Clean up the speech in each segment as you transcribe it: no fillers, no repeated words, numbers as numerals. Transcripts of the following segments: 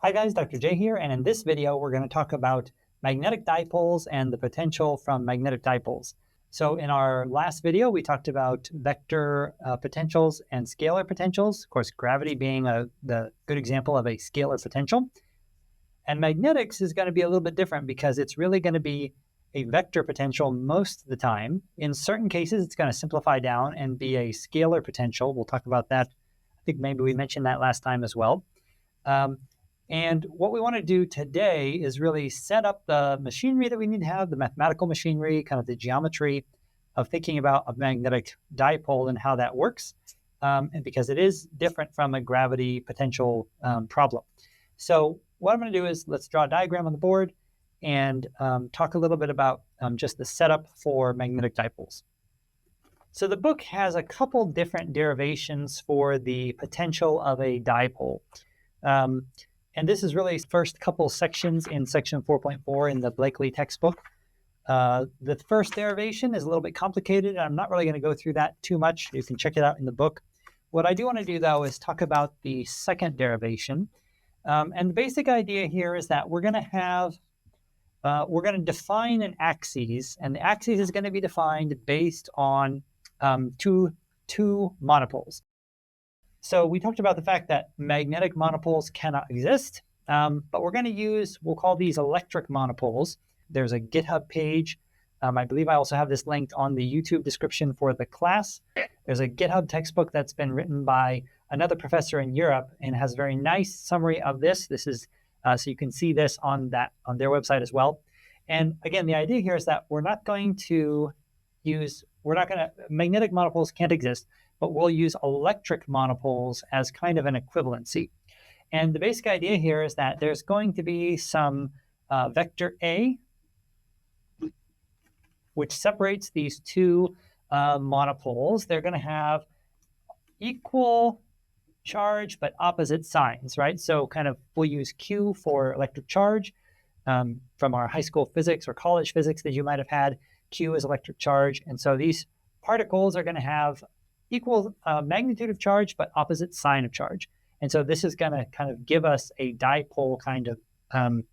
Hi guys, Dr. J here, and in this video we're going to talk about magnetic dipoles and the potential from magnetic dipoles. So in our last video we talked about vector potentials and scalar potentials, of course gravity being the good example of a scalar potential. And magnetics is going to be a little bit different because it's really going to be a vector potential most of the time. In certain cases it's going to simplify down and be a scalar potential. We'll talk about that. I think maybe we mentioned that last time as well. And what we want to do today is really set up the machinery that we need to have, the mathematical machinery, kind of the geometry of thinking about a magnetic dipole and how that works, and because it is different from a gravity potential problem. So what I'm going to do is let's draw a diagram on the board and talk a little bit about just the setup for magnetic dipoles. So the book has a couple different derivations for the potential of a dipole. And this is really first couple sections in section 4.4 in the Blakely textbook. The first derivation is a little bit complicated. I'm not really going to go through that too much. You can check it out in the book. What I do want to do, though, is talk about the second derivation. And the basic idea here is that we're going to define an axis, and the axis is going to be defined based on two monopoles. So we talked about the fact that magnetic monopoles cannot exist, but we're going to use, we'll call these electric monopoles. There's a GitHub page. I believe I also have this linked on the YouTube description for the class. There's a GitHub textbook that's been written by another professor in Europe and has a very nice summary of this. This is, so you can see this on their website as well. And again, the idea here is that magnetic monopoles can't exist, but we'll use electric monopoles as kind of an equivalency. And the basic idea here is that there's going to be some vector A, which separates these two monopoles. They're going to have equal charge but opposite signs, right? So kind of we'll use Q for electric charge from our high school physics or college physics that you might have had. Q is electric charge. And so these particles are going to have equal magnitude of charge, but opposite sign of charge. And so this is going to kind of give us a dipole kind of,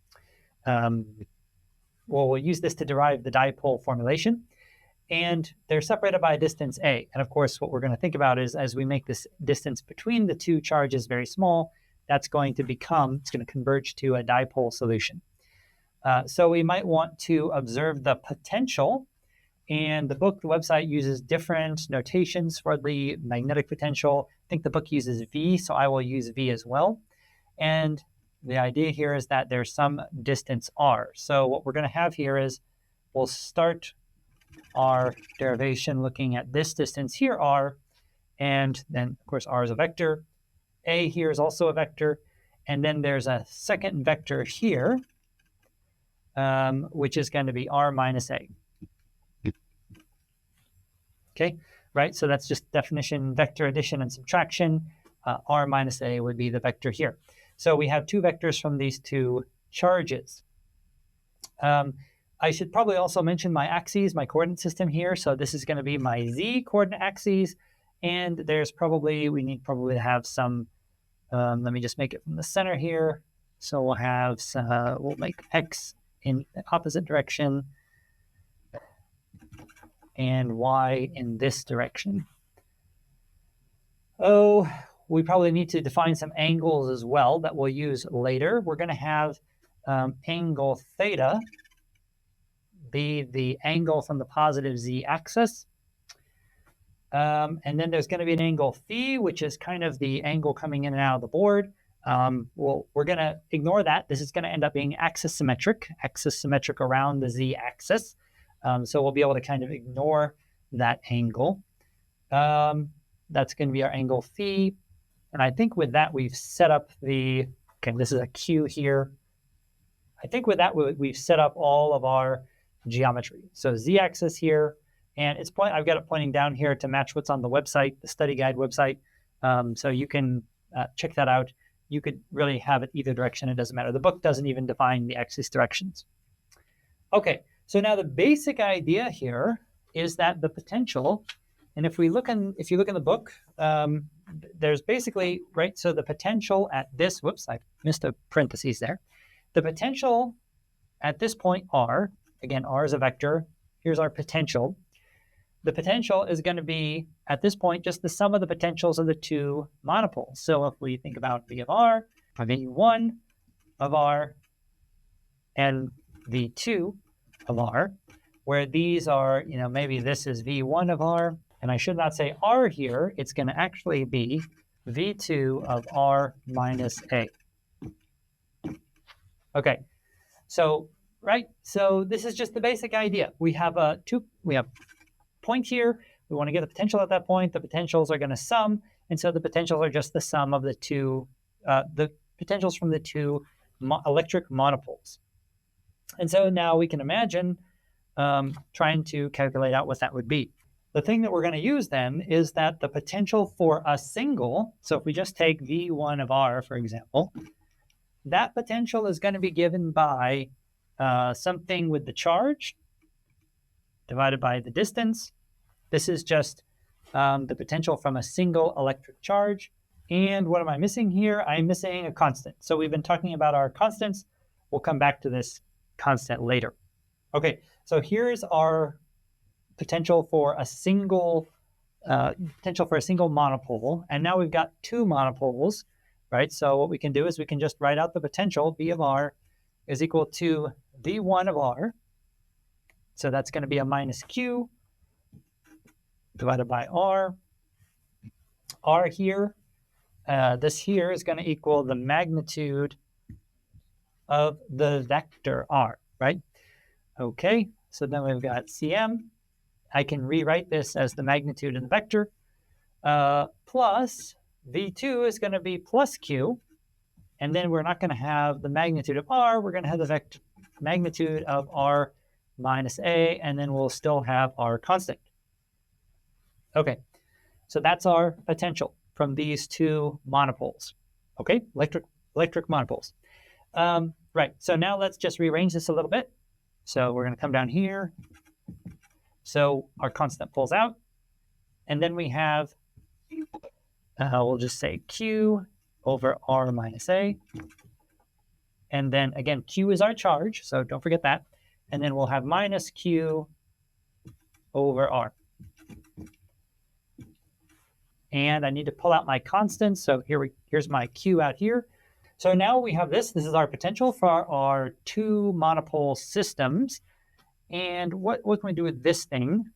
we'll use this to derive the dipole formulation. And they're separated by a distance A. And of course, what we're going to think about is as we make this distance between the two charges very small, it's going to converge to a dipole solution. So we might want to observe the potential. And the website uses different notations for the magnetic potential. I think the book uses V, so I will use V as well. And the idea here is that there's some distance R. So what we're going to have here is we'll start our derivation looking at this distance here, R. And then, of course, R is a vector. A here is also a vector. And then there's a second vector here, which is going to be R minus A. Okay, right? So that's just definition, vector addition and subtraction. R minus A would be the vector here. So we have two vectors from these two charges. I should probably also mention my axes, my coordinate system here. So this is going to be my Z coordinate axes. And there's we need to have some, let me just make it from the center here. So we'll have, we'll make X in the opposite direction and Y in this direction. Oh, we probably need to define some angles as well that we'll use later. We're going to have angle theta be the angle from the positive Z axis. And then there's going to be an angle phi, which is kind of the angle coming in and out of the board. We're going to ignore that. This is going to end up being axis symmetric around the Z axis. So we'll be able to kind of ignore that angle. That's going to be our angle phi. And I think with that, we've set up this is a Q here. I think with that, we've set up all of our geometry. So Z axis here, and I've got it pointing down here to match what's on the website, the study guide website. So you can check that out. You could really have it either direction. It doesn't matter. The book doesn't even define the axis directions. Okay. So now the basic idea here is that the potential And if you look in the book, there's basically, right, so the potential at this, whoops, I missed a parentheses there. The potential at this point R, again, R is a vector, here's our potential. The potential is going to be, at this point, just the sum of the potentials of the two monopoles. So if we think about V of R, V1 of R, and V2 of R, where these are, maybe this is V1 of R, and I should not say R here, it's going to actually be V2 of R minus A. Okay, so, right, so this is just the basic idea. We have point here, we want to get the potential at that point, the potentials are going to sum, and so the potentials are just the sum of the potentials from the two electric monopoles. And so now we can imagine trying to calculate out what that would be. The thing that we're going to use then is that the potential for a single, so if we just take V1 of R, for example, that potential is going to be given by something with the charge divided by the distance. This is just the potential from a single electric charge. And what am I missing here? I'm missing a constant. So we've been talking about our constants. We'll come back to this constant later. Okay, so here's our potential for a single monopole, and now we've got two monopoles, right? So what we can do is we can just write out the potential. V of R is equal to V1 of R, so that's going to be a minus Q divided by R. R here, this here is going to equal the magnitude of the vector R, right? Okay, so then we've got Cm. I can rewrite this as the magnitude of the vector, plus V2 is going to be plus Q, and then we're not going to have the magnitude of R, we're going to have the magnitude of R minus A, and then we'll still have our constant. Okay, so that's our potential from these two monopoles, okay, electric monopoles. Right, so now let's just rearrange this a little bit. So we're going to come down here. So our constant pulls out, and then we have, we'll just say Q over R minus A. And then again, Q is our charge, so don't forget that. And then we'll have minus Q over R. And I need to pull out my constant, so here's my Q out here. So now we have this is our potential for our two monopole systems. And what can we do with this thing?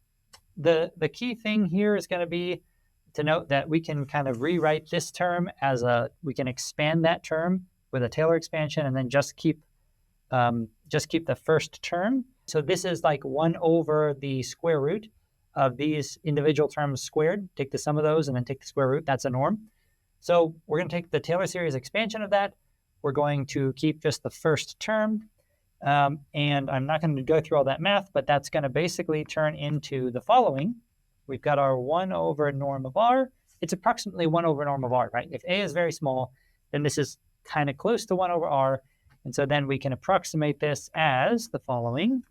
The key thing here is going to be to note that we can kind of rewrite this term as we can expand that term with a Taylor expansion and then just keep the first term. So this is like 1 over the square root of these individual terms squared. Take the sum of those and then take the square root. That's a norm. So we're going to take the Taylor series expansion of that. We're going to keep just the first term. And I'm not going to go through all that math, but that's going to basically turn into the following. We've got our 1 over norm of R. It's approximately 1 over norm of R, right? If A is very small, then this is kind of close to 1 over R. And so then we can approximate this as the following.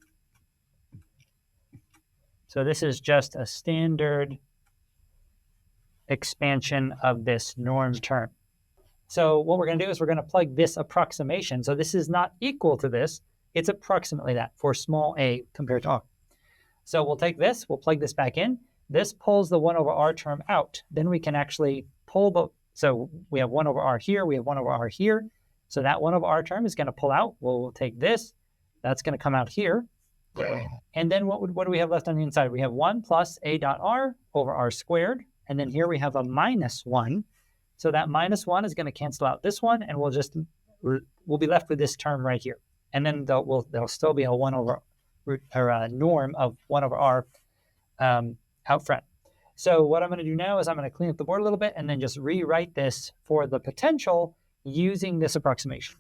So this is just a standard expansion of this norm term. So what we're going to do is we're going to plug this approximation. So this is not equal to this. It's approximately that for small a compared to R. So we'll take this, we'll plug this back in. This pulls the 1 over R term out. Then we can actually pull so we have 1 over R here, we have 1 over R here. So that 1 over R term is going to pull out. We'll take this, that's going to come out here. And then what do we have left on the inside? We have 1 plus a dot R over R squared. And then here we have a minus 1. So that minus 1 is going to cancel out this one, and we'll be left with this term right here. And then there'll still be a 1 over root, or a norm of 1 over R out front. So what I'm going to do now is I'm going to clean up the board a little bit and then just rewrite this for the potential using this approximation.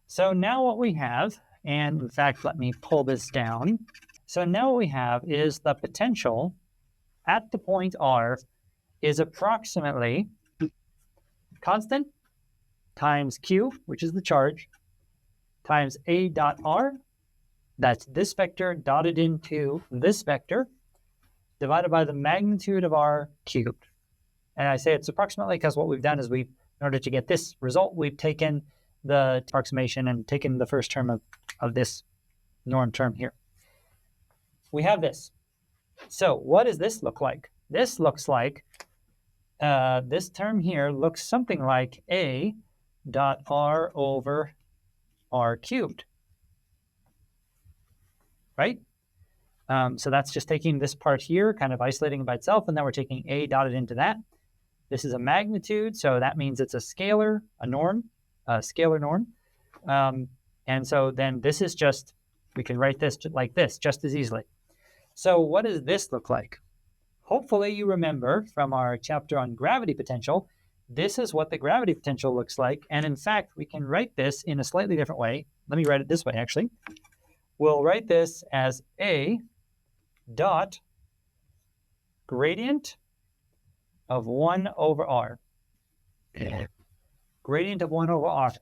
So now what we have, and in fact, let me pull this down. So now what we have is the potential at the point R is approximately constant times Q, which is the charge, times A dot R, that's this vector dotted into this vector, divided by the magnitude of R cubed. And I say it's approximately because what we've done is in order to get this result, we've taken the approximation and taken the first term of this norm term here. We have this. So what does this look like? This looks like, this term here looks something like A dot R over R cubed, right? So that's just taking this part here, kind of isolating it by itself, and then we're taking A dotted into that. This is a magnitude, so that means it's a scalar, a norm, a scalar norm. And so then this is just, we can write this like this just as easily. So what does this look like? Hopefully you remember from our chapter on gravity potential, this is what the gravity potential looks like. And in fact, we can write this in a slightly different way. Let me write it this way, actually. We'll write this as A dot gradient of 1 over R. Gradient of 1 over R.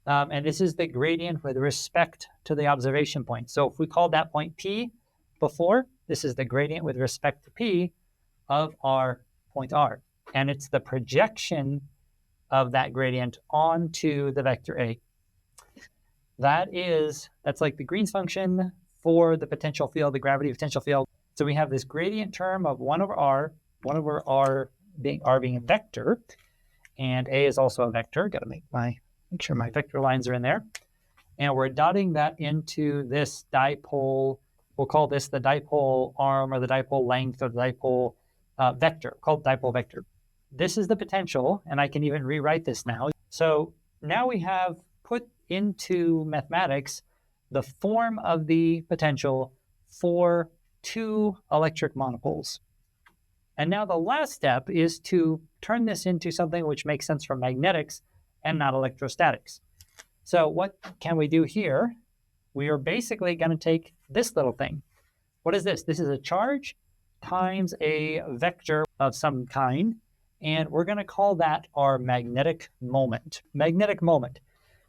And this is the gradient with respect to the observation point. So if we called that point P before, this is the gradient with respect to P of our point R. And it's the projection of that gradient onto the vector A. That's like the Green's function for the potential field, the gravity potential field. So we have this gradient term of 1 over R being a vector, and A is also a vector. Got to make sure my vector lines are in there. And we're dotting that into this dipole. We'll call this the dipole arm or the dipole length or the dipole vector, called dipole vector. This is the potential, and I can even rewrite this now. So now we have put into mathematics the form of the potential for two electric monopoles. And now the last step is to turn this into something which makes sense for magnetics and not electrostatics. So what can we do here? We are basically going to take this little thing. What is this? This is a charge times a vector of some kind, and we're going to call that our magnetic moment. Magnetic moment.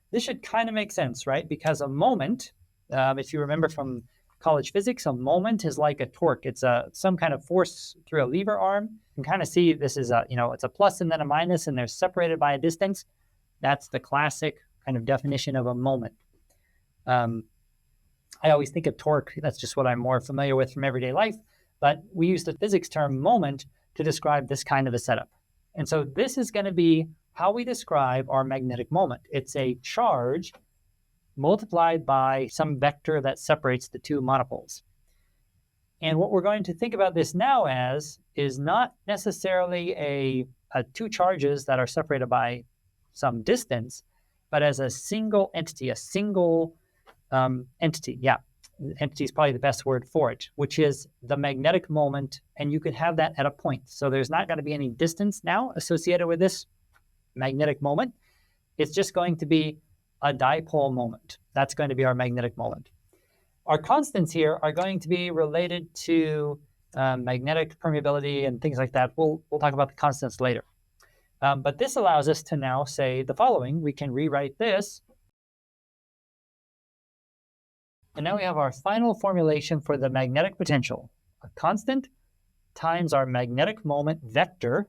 This should kind of make sense, right? Because a moment, if you remember from college physics, a moment is like a torque. It's some kind of force through a lever arm. You can kind of see this is it's a plus and then a minus, and they're separated by a distance. That's the classic kind of definition of a moment. I always think of torque. That's just what I'm more familiar with from everyday life. But we use the physics term moment to describe this kind of a setup. And so this is going to be how we describe our magnetic moment. It's a charge multiplied by some vector that separates the two monopoles. And what we're going to think about this now as is not necessarily a two charges that are separated by some distance, but as a single entity, entity. Yeah, entity is probably the best word for it, which is the magnetic moment. And you could have that at a point. So there's not going to be any distance now associated with this magnetic moment. It's just going to be a dipole moment. That's going to be our magnetic moment. Our constants here are going to be related to magnetic permeability and things like that. We'll talk about the constants later. But this allows us to now say the following. We can rewrite this. And now we have our final formulation for the magnetic potential. A constant times our magnetic moment vector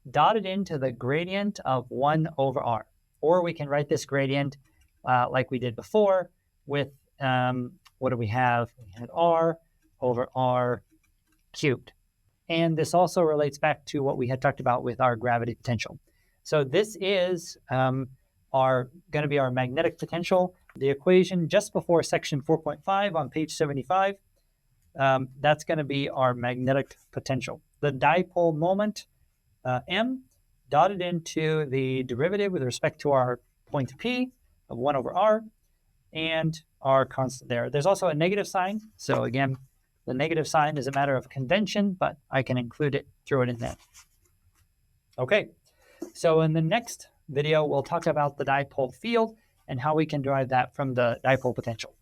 dotted into the gradient of 1 over R. Or we can write this gradient like we did before with, what do we have? We had R over R cubed. And this also relates back to what we had talked about with our gravity potential. So this is going to be our magnetic potential. The equation just before section 4.5 on page 75, that's going to be our magnetic potential. The dipole moment, M, dotted into the derivative with respect to our point P of 1 over R, and our constant there. There's also a negative sign. So again, the negative sign is a matter of convention, but I can include it, throw it in there. Okay, so in the next video, we'll talk about the dipole field and how we can derive that from the dipole potential.